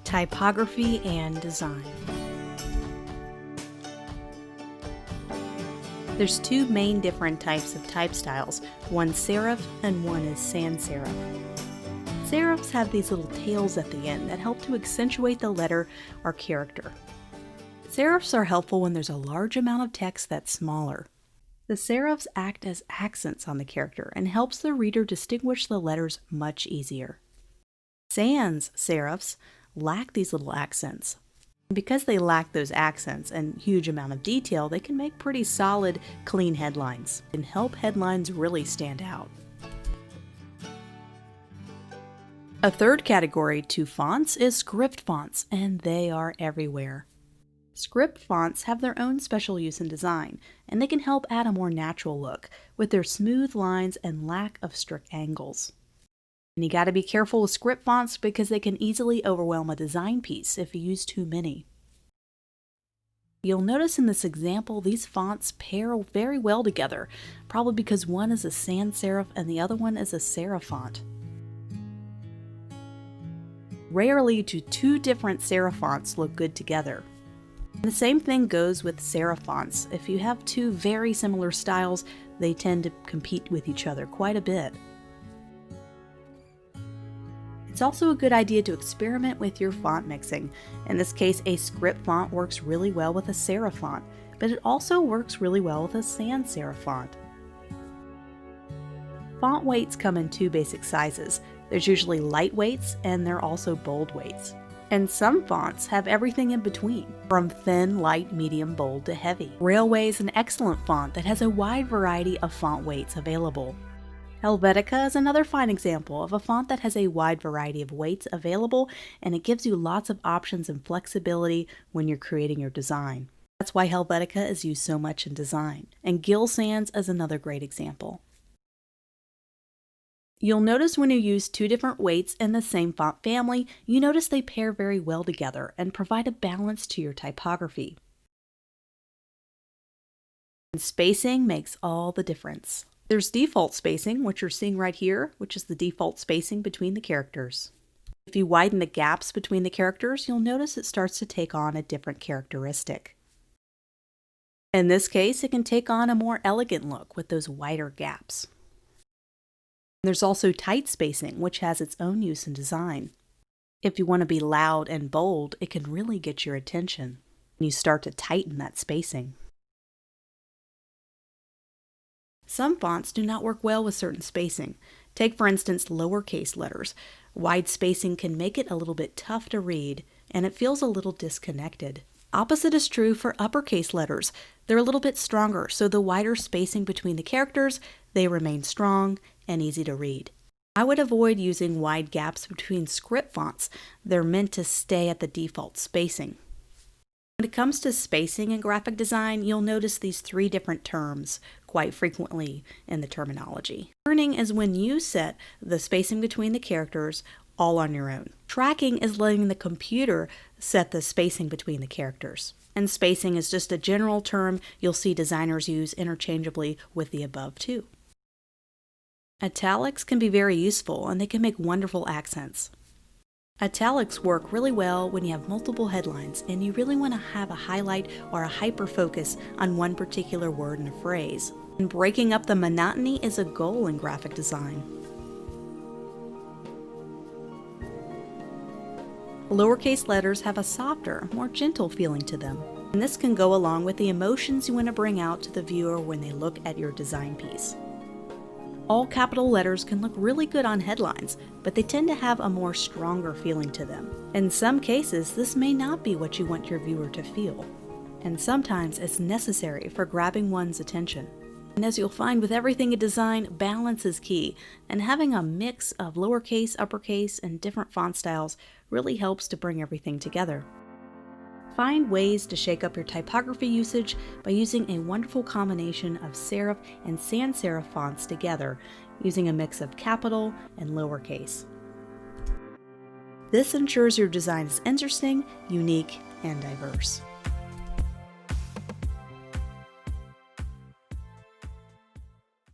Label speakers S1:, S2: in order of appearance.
S1: Typography and design. There's two main different types of type styles, one serif and one is sans serif. Serifs have these little tails at the end that help to accentuate the letter or character. Serifs are helpful when there's a large amount of text that's smaller. The serifs act as accents on the character and helps the reader distinguish the letters much easier. Sans serifs lack these little accents. Because they lack those accents and huge amount of detail, they can make pretty solid, clean headlines and help headlines really stand out. A third category to fonts is script fonts, and they are everywhere. Script fonts have their own special use in design, and they can help add a more natural look with their smooth lines and lack of strict angles. And you gotta be careful with script fonts because they can easily overwhelm a design piece if you use too many. You'll notice in this example these fonts pair very well together, probably because one is a sans serif and the other one is a serif font. Rarely do two different serif fonts look good together. The same thing goes with serif fonts. If you have two very similar styles, they tend to compete with each other quite a bit. It's also a good idea to experiment with your font mixing. In this case, a script font works really well with a serif font, but it also works really well with a sans serif font. Font weights come in two basic sizes. There's usually light weights and there are also bold weights. And some fonts have everything in between, from thin, light, medium, bold to heavy. Railway is an excellent font that has a wide variety of font weights available. Helvetica is another fine example of a font that has a wide variety of weights available, and it gives you lots of options and flexibility when you're creating your design. That's why Helvetica is used so much in design. And Gill Sans is another great example. You'll notice when you use two different weights in the same font family, you notice they pair very well together and provide a balance to your typography. And spacing makes all the difference. There's default spacing, which you're seeing right here, which is the default spacing between the characters. If you widen the gaps between the characters, you'll notice it starts to take on a different characteristic. In this case, it can take on a more elegant look with those wider gaps. There's also tight spacing, which has its own use in design. If you want to be loud and bold, it can really get your attention. You start to tighten that spacing. Some fonts do not work well with certain spacing. Take, for instance, lowercase letters. Wide spacing can make it a little bit tough to read, and it feels a little disconnected. Opposite is true for uppercase letters. They're a little bit stronger, so the wider spacing between the characters, they remain strong and easy to read. I would avoid using wide gaps between script fonts. They're meant to stay at the default spacing. When it comes to spacing in graphic design, you'll notice these three different terms quite frequently in the terminology. Kerning is when you set the spacing between the characters all on your own. Tracking is letting the computer set the spacing between the characters. And spacing is just a general term you'll see designers use interchangeably with the above two. Italics can be very useful and they can make wonderful accents. Italics work really well when you have multiple headlines and you really want to have a highlight or a hyper-focus on one particular word in a phrase. And breaking up the monotony is a goal in graphic design. Lowercase letters have a softer, more gentle feeling to them. And this can go along with the emotions you want to bring out to the viewer when they look at your design piece. All capital letters can look really good on headlines, but they tend to have a more stronger feeling to them. In some cases, this may not be what you want your viewer to feel. And sometimes it's necessary for grabbing one's attention. And as you'll find with everything in design, balance is key, and having a mix of lowercase, uppercase, and different font styles really helps to bring everything together. Find ways to shake up your typography usage by using a wonderful combination of serif and sans serif fonts together, using a mix of capital and lowercase. This ensures your design is interesting, unique, and diverse.